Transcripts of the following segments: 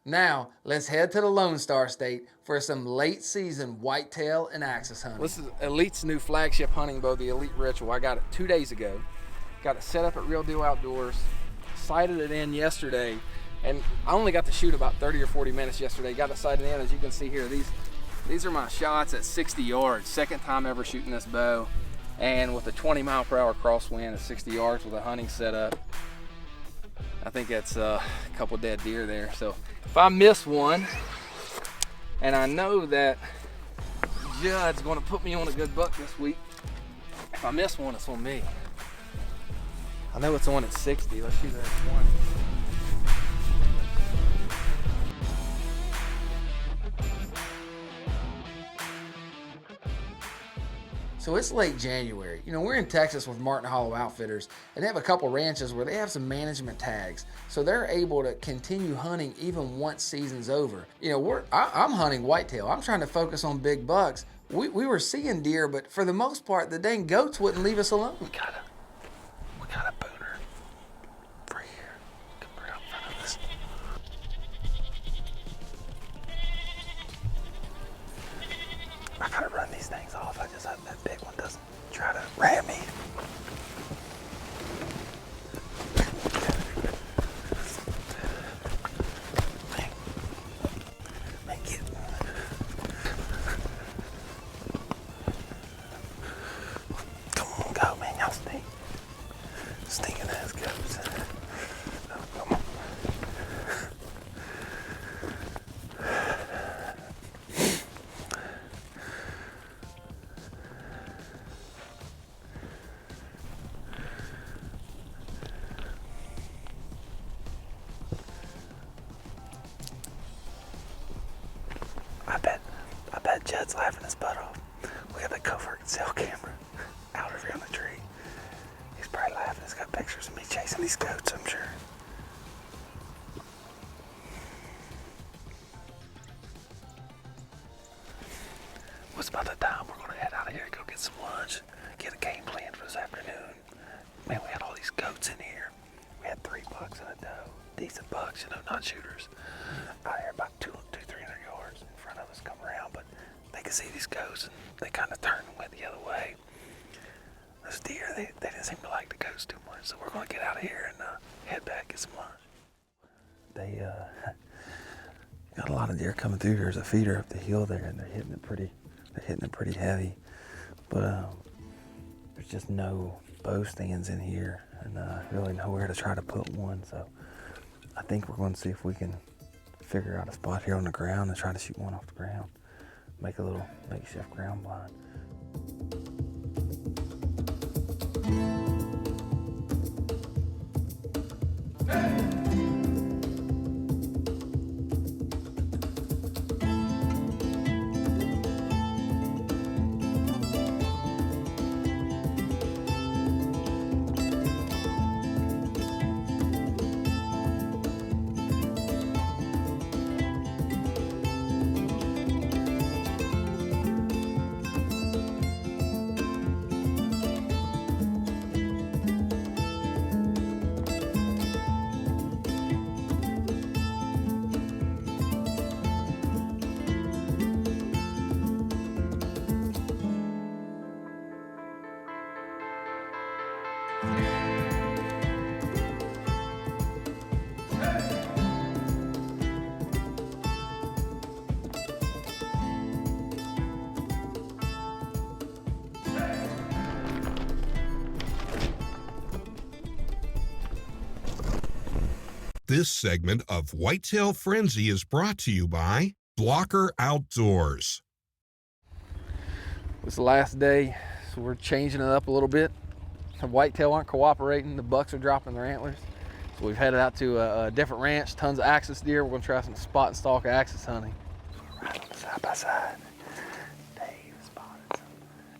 Now, let's head to the Lone Star State for some late season whitetail and axis hunting. This is Elite's new flagship hunting bow, the Elite Ritual. I got it 2 days ago. Got it set up at Real Deal Outdoors. Sighted it in yesterday, and I only got to shoot about 30 or 40 minutes yesterday. Got it sighted in, as you can see here. These are my shots at 60 yards. Second time ever shooting this bow, and with a 20-mile-per-hour crosswind at 60 yards with a hunting setup. I think that's a couple dead deer there. So if I miss one, and I know that Judd's gonna put me on a good buck this week, if I miss one, it's on me. I know it's on at 60. Let's shoot it at 20. So it's late January. You know, we're in Texas with Martin Hollow Outfitters, and they have a couple ranches where they have some management tags. So they're able to continue hunting even once season's over. You know, I'm hunting whitetail. I'm trying to focus on big bucks. We were seeing deer, but for the most part, the dang goats wouldn't leave us alone. We got a booner for here. Come around in front of us. I gotta run these things off. I just hope that big one doesn't try to ram me. Come on, go, man. Y'all stink. Stinking ass goats. Oh, come on. I bet Jed's laughing his butt off. We got the covert cell camera out around the tree. He's probably laughing. He's got pictures of me chasing these goats, I'm sure. What's about the time we're gonna head out of here and go get some lunch, get a game plan for this afternoon. Man, we had all these goats in here. We had 3 bucks and a doe. Decent bucks, you know, not shooters. Out here about 300 yards in front of us, come around, but they could see these goats and they kind of turned and went the other way. Those deer, they didn't seem to like the goats too much, so we're gonna get out of here and head back, get some lunch. They got a lot of deer coming through. There's a feeder up the hill there, and they're hitting it pretty heavy. But there's just no bow stands in here, and really nowhere to try to put one. So I think we're going to see if we can figure out a spot here on the ground and try to shoot one off the ground. Make a little makeshift ground blind. This segment of Whitetail Frenzy is brought to you by Blocker Outdoors. It's the last day, so we're changing it up a little bit. The whitetail aren't cooperating. The bucks are dropping their antlers. So we've headed out to a different ranch, tons of axis deer. We're gonna try some spot and stalk axis hunting. Right on side by side. Dave spotted some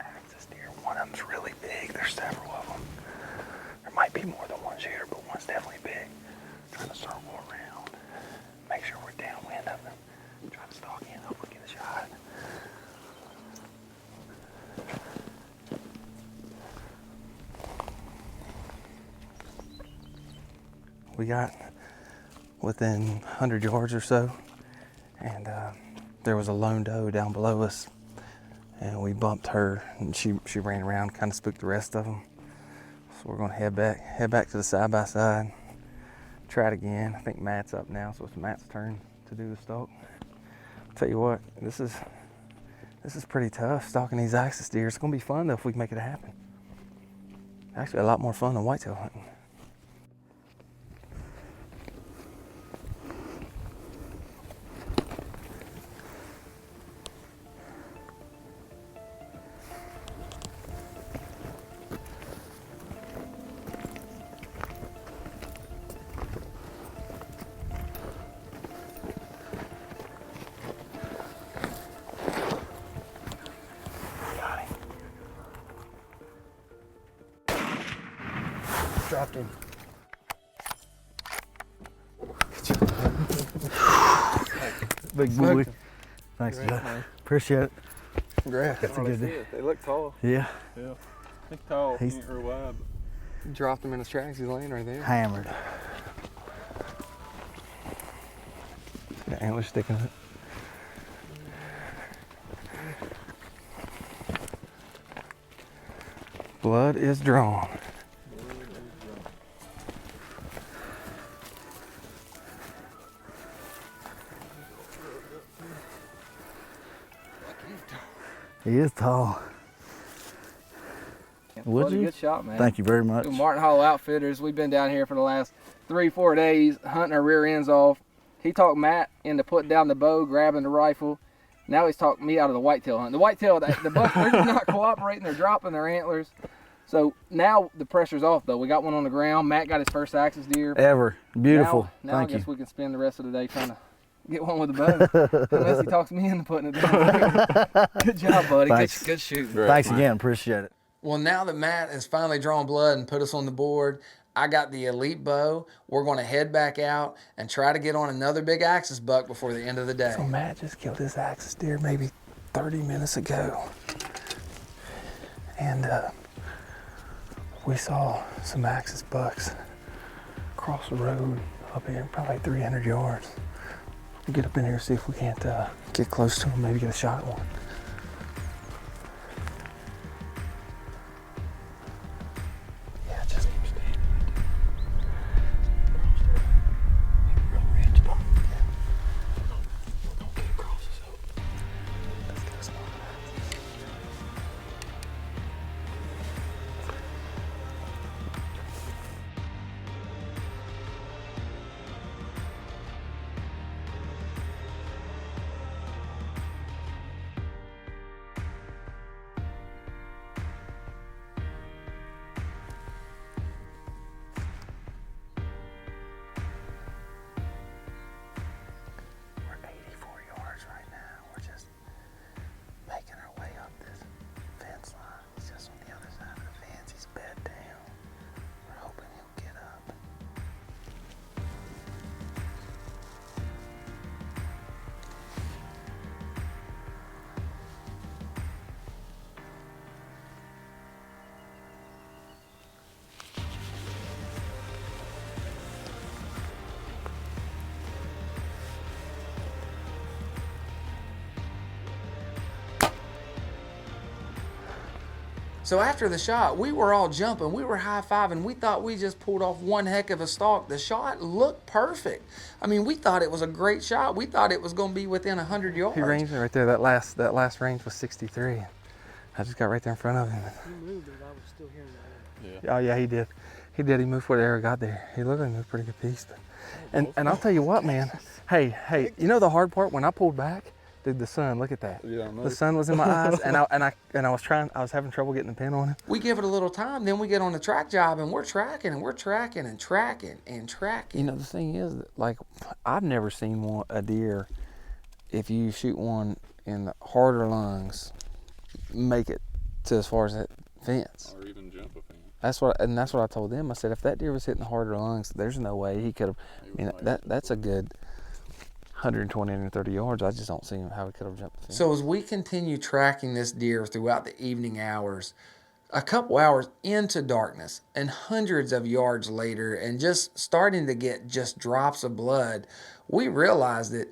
axis deer. One of them's really big. There's several of them. There might be more than one shooter, but one's definitely big. Trying to circle around. Make sure we're downwind of them. Try to stalk in, hope we get a shot. within 100 yards or so, and there was a lone doe down below us, and we bumped her, and she ran around, kind of spooked the rest of them. So we're gonna head back to the side-by-side, try it again. I think Matt's up now, so it's Matt's turn to do the stalk. Tell you what, this is pretty tough, stalking these axis deer. It's gonna be fun though if we can make it happen. Actually, a lot more fun than whitetail hunting. Dropped him. Big boy. Thanks, Joe. Appreciate it. Congrats. That's a good day. They look tall. Yeah, Yeah. He's tall. He's- He ain't real wide. Dropped him in his tracks. He's laying right there. hammered. Got antlers sticking up. Blood is drawn. He is tall. Would you? Good shot, man. Thank you very much. Martin Hollow Outfitters. We've been down here for the last 3-4 days hunting our rear ends off. He talked Matt into putting down the bow, grabbing the rifle. Now he's talking me out of the whitetail hunt. The whitetail, the bucks, they're just not cooperating. They're dropping their antlers. So now the pressure's off, though. We got one on the ground. Matt got his first axis deer. Ever. Beautiful. Now I Thank guess you. we can spend the rest of the day trying to get one with a bow. Unless he talks me into putting it down. Good job, buddy. Thanks. Good shooting. Thanks again. Appreciate it. Well, now that Matt has finally drawn blood and put us on the board, I got the elite bow. We're going to head back out and try to get on another big axis buck before the end of the day. So Matt just killed his axis deer maybe 30 minutes ago. And we saw some axis bucks across the road up here, probably 300 yards. We'll get up in here and see if we can't get close to them, maybe get a shot at one. Yeah, just keep standing right there. Across the road. Real ridge bump. Don't get across this open. Let's get a spot. We're 84 yards right now. We're just making our way up this fence line. He's just on the other side of the fence. He's bed down. We're hoping he'll get up. So after the shot, we were all jumping. We were high-fiving. We thought we just pulled off one heck of a stalk. The shot looked perfect. I mean, we thought it was a great shot. We thought it was going to be within 100 yards. He ranged me right there. That last range was 63. I just got right there in front of him. He moved, but I was still hearing that. Oh yeah, he did. He moved before the arrow got there. He looked like he moved a pretty good piece. But, and I'll tell you what, man. Hey, you know the hard part when I pulled back? Dude, the sun, look at that. Yeah, I know. The sun was in my eyes, and I was having trouble getting the pin on him. We give it a little time, then we get on the track job, and we're tracking, and we're tracking, and tracking, and tracking. You know, the thing is, that, like, I've never seen a deer, if you shoot one in the harder lungs, make it to as far as that fence. Or even jump a fence. That's what I told them. I said, if that deer was hitting the harder lungs, there's no way he could have. I mean, that's a good 120, 130 yards. I just don't see how he could have jumped the fence. So as we continue tracking this deer throughout the evening hours, A couple hours into darkness and hundreds of yards later, and just starting to get just drops of blood, we realized that,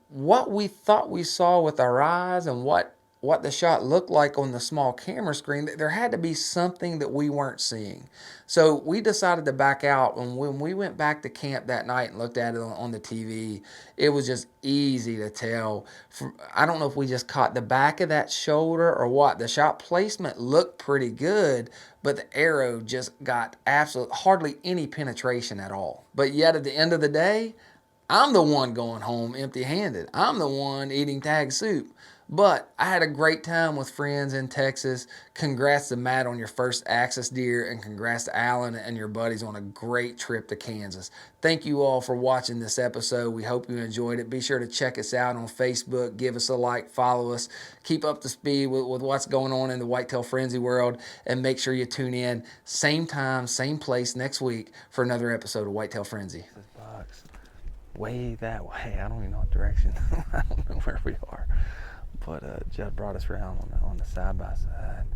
what we thought we saw with our eyes and what the shot looked like on the small camera screen, there had to be something that we weren't seeing. So we decided to back out. And when we went back to camp that night and looked at it on the TV, it was just easy to tell. I don't know if we just caught the back of that shoulder or what. The shot placement looked pretty good, but the arrow just got hardly any penetration at all. But yet at the end of the day, I'm the one going home empty-handed. I'm the one eating tag soup. But I had a great time with friends in Texas. Congrats to Matt on your first axis deer, and congrats to Alan and your buddies on a great trip to Kansas. Thank you all for watching this episode. We hope you enjoyed it. Be sure to check us out on Facebook. Give us a like, follow us. Keep up to speed with what's going on in the Whitetail Frenzy world, and make sure you tune in same time, same place next week for another episode of Whitetail Frenzy. This box way that way. I don't even know what direction. I don't know where we are. But Judd brought us around on the side-by-side,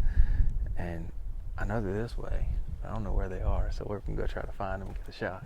and I know they're this way, but I don't know where they are, so we're going to go try to find them and get a shot.